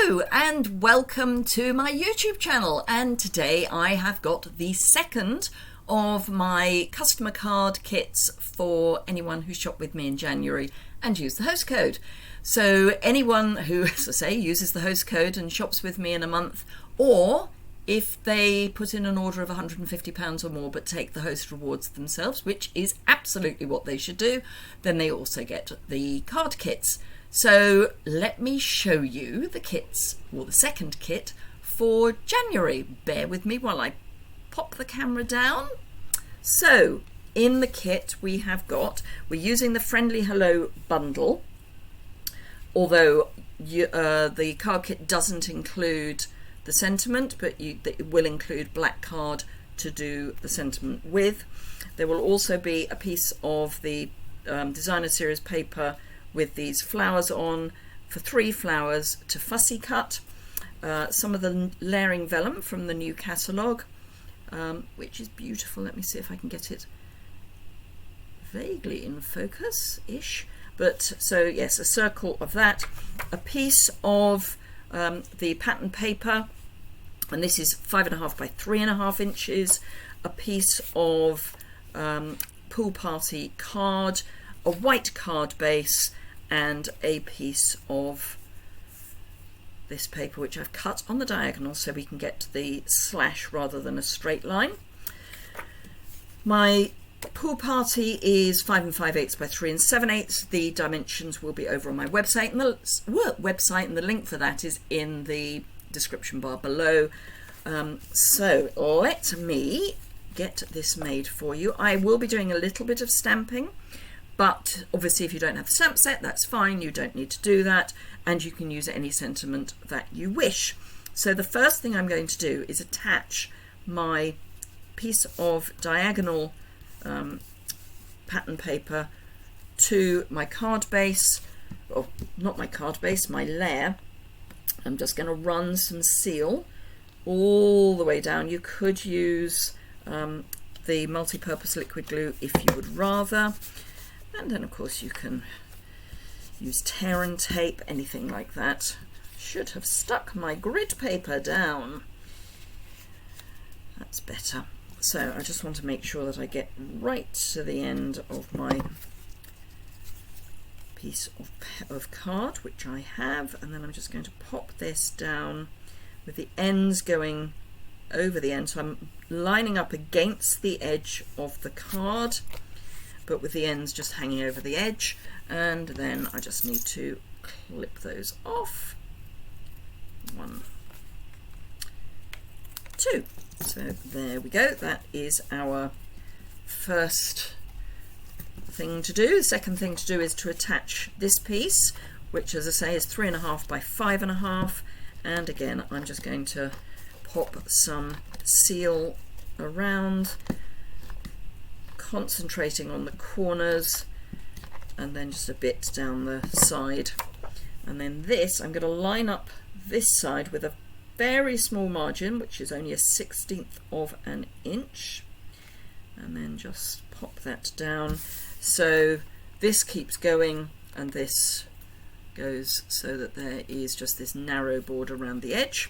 Hello and welcome to my YouTube channel, and today I have got the second of my customer card kits for anyone who shopped with me in January and used the host code. So anyone who, as I say, uses the host code and shops with me in a month, or if they put in an order of £150 or more but take the host rewards themselves, which is absolutely what they should do, then they also get the card kits. So let me show you the kits, or the second kit for January. Bear with me while I pop the camera down. So in the kit we're using the Friendly Hello bundle, although the card kit doesn't include the sentiment, but it will include black card to do the sentiment with. There will also be a piece of the designer series paper with these flowers on for 3 flowers to fussy cut, some of the layering vellum from the new catalogue, which is beautiful. Let me see if I can get it vaguely in focus-ish. But so yes, a circle of that, a piece of the pattern paper, and this is 5.5 by 3.5 inches, a piece of pool party card, a white card base, and a piece of this paper which I've cut on the diagonal so we can get to the slash rather than a straight line. My pool party is 5 5/8 by 3 7/8. The dimensions will be over on my website, and the link for that is in the description bar below. So let me get this made for you. I will be doing a little bit of stamping, but obviously if you don't have the stamp set, that's fine, you don't need to do that, and you can use any sentiment that you wish. So the first thing I'm going to do is attach my piece of diagonal pattern paper to my card base, or not my card base, my layer. I'm just going to run some seal all the way down. You could use the multi-purpose liquid glue if you would rather. And then of course you can use tear and tape, anything like that. Should have stuck my grid paper down. That's better. So I just want to make sure that I get right to the end of my piece of card, which I have, and then I'm just going to pop this down with the ends going over the end. So I'm lining up against the edge of the card, but with the ends just hanging over the edge, and then I just need to clip those off. 1, 2. So there we go. That is our first thing to do. The second thing to do is to attach this piece, which, as I say, is 3.5 by 5.5, and again I'm just going to pop some seal around, concentrating on the corners, and then just a bit down the side. And then this, I'm going to line up this side with a very small margin, which is only a 1/16 of an inch, and then just pop that down. So this keeps going and this goes so that there is just this narrow border around the edge.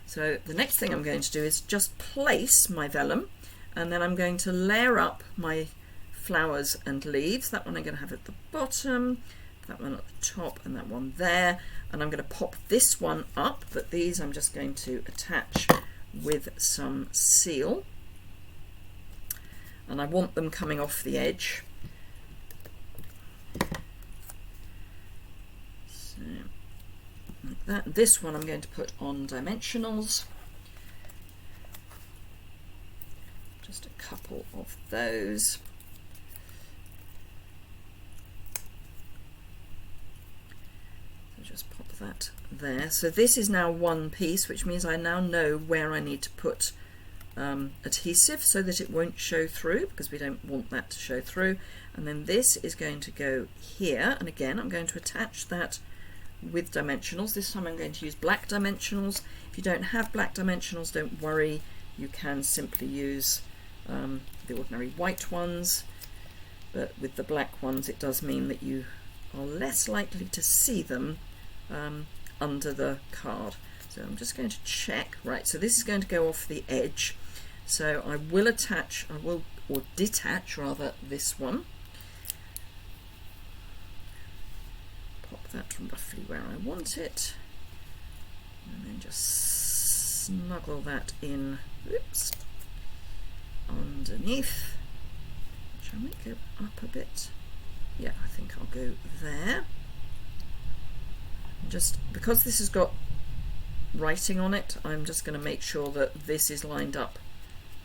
So the next thing I'm going to do is just place my vellum, and then I'm going to layer up my flowers and leaves. That one I'm going to have at the bottom, that one at the top, and that one there. And I'm going to pop this one up, but these I'm just going to attach with some seal. And I want them coming off the edge. So, like that. This one I'm going to put on dimensionals. Just a couple of those. So just pop that there. So this is now one piece, which means I now know where I need to put adhesive so that it won't show through, because we don't want that to show through. And then this is going to go here, and again I'm going to attach that with dimensionals. This time I'm going to use black dimensionals. If you don't have black dimensionals, don't worry, you can simply use the ordinary white ones, but with the black ones it does mean that you are less likely to see them under the card. So I'm just going to check. Right, so this is going to go off the edge. So I will attach, or detach rather, this one. Pop that roughly where I want it. And then just snuggle that in, oops, underneath. Shall we go up a bit? Yeah, I think I'll go there. Just because this has got writing on it, I'm just going to make sure that this is lined up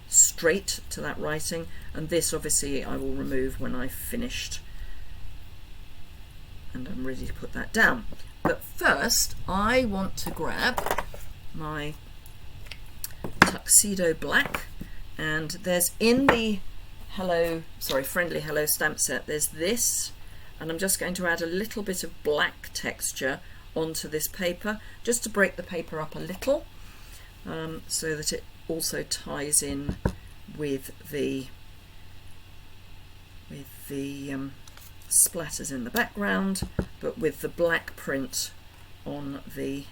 straight to that writing, and this obviously I will remove when I've finished and I'm ready to put that down. But first I want to grab my tuxedo black, and there's in the Friendly Hello stamp set, there's this, and I'm just going to add a little bit of black texture onto this paper just to break the paper up a little, so that it also ties in with the splatters in the background, but with the black print on the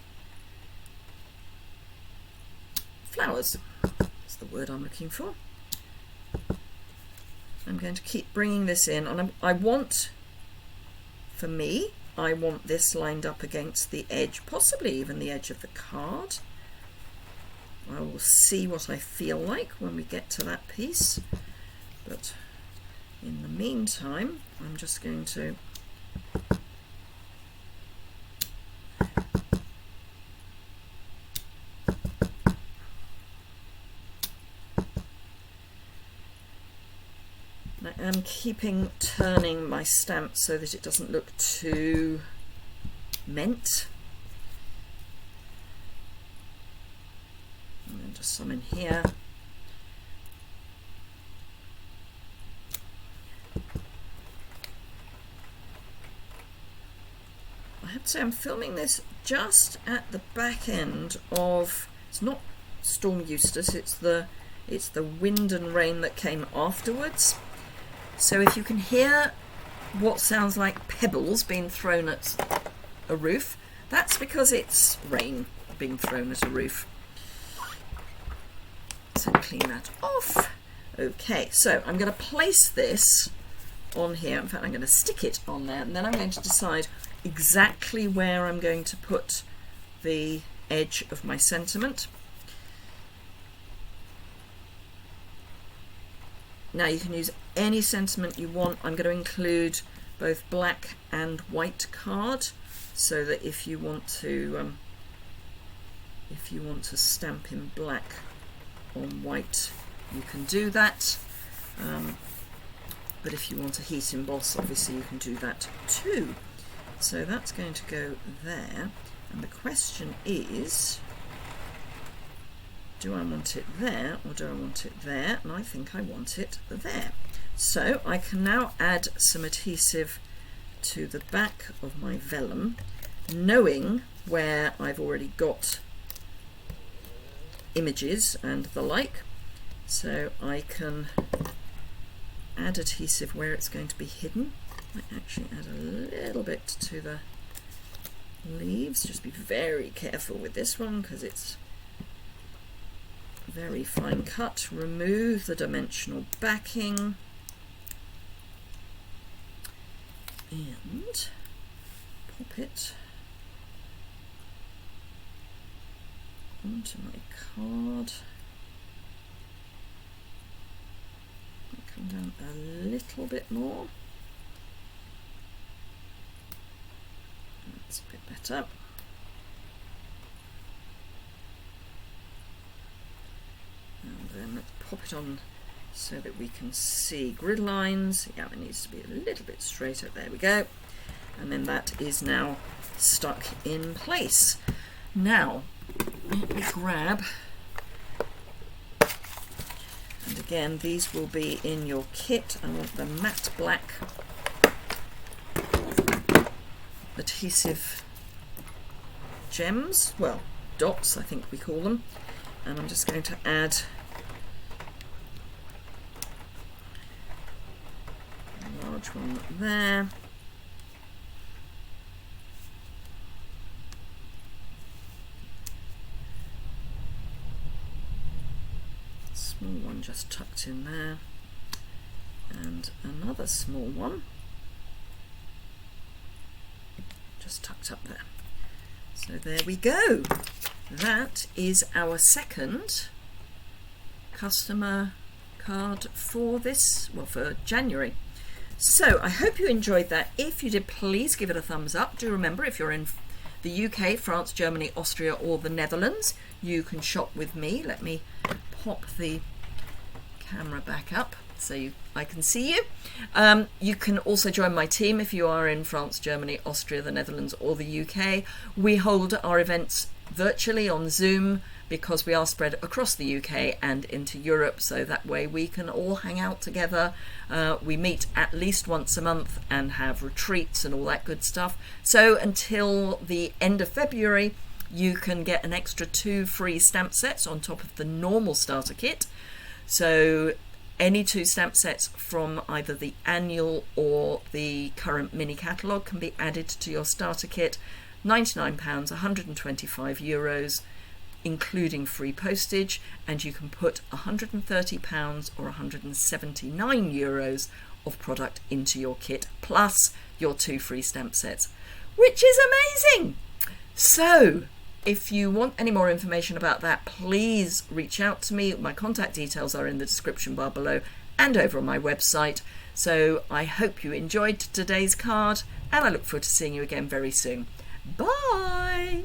flowers. That's the word I'm looking for. I'm going to keep bringing this in, and I want this lined up against the edge, possibly even the edge of the card. I will see what I feel like when we get to that piece, but in the meantime I'm just going to I'm turning my stamp so that it doesn't look too mint. And then just some in here. I have to say I'm filming this just at the back end of, it's not Storm Eustace, it's the wind and rain that came afterwards. So if you can hear what sounds like pebbles being thrown at a roof, that's because it's rain being thrown at a roof. So clean that off. Okay, so I'm going to place this on here. In fact, I'm going to stick it on there, and then I'm going to decide exactly where I'm going to put the edge of my sentiment. Now you can use any sentiment you want. I'm going to include both black and white card, so that if you want to stamp in black on white, you can do that. But if you want to heat emboss, obviously you can do that too. So that's going to go there, and the question is, do I want it there or do I want it there? And I think I want it there. So I can now add some adhesive to the back of my vellum, knowing where I've already got images and the like. So I can add adhesive where it's going to be hidden. I might actually add a little bit to the leaves. Just be very careful with this one because it's very fine cut. Remove the dimensional backing and pop it onto my card. Come down a little bit more. That's a bit better. And then let's pop it on so that we can see grid lines. Yeah, it needs to be a little bit straighter. There we go. And then that is now stuck in place. Now, let me grab, and again, these will be in your kit. I want the matte black adhesive gems, well, dots I think we call them, and I'm just going to add a large one there, Small one just tucked in there, and another small one just tucked up there. So there we go. That is our second customer card for this, well, for January. So I hope you enjoyed that. If you did, please give it a thumbs up. Do remember, if you're in the UK, France, Germany, Austria or the Netherlands, you can shop with me. Let me pop the camera back up so I can see you. You can also join my team if you are in France, Germany, Austria, the Netherlands or the UK. We hold our events virtually on Zoom because we are spread across the UK and into Europe, so that way we can all hang out together. We meet at least once a month and have retreats and all that good stuff. So until the end of February, you can get an extra 2 free stamp sets on top of the normal starter kit. So any 2 stamp sets from either the annual or the current mini catalogue can be added to your starter kit. £99, €125, including free postage, and you can put £130 or €179 of product into your kit, plus your 2 free stamp sets, which is amazing. So if you want any more information about that, please reach out to me. My contact details are in the description bar below and over on my website. So I hope you enjoyed today's card, and I look forward to seeing you again very soon. Bye!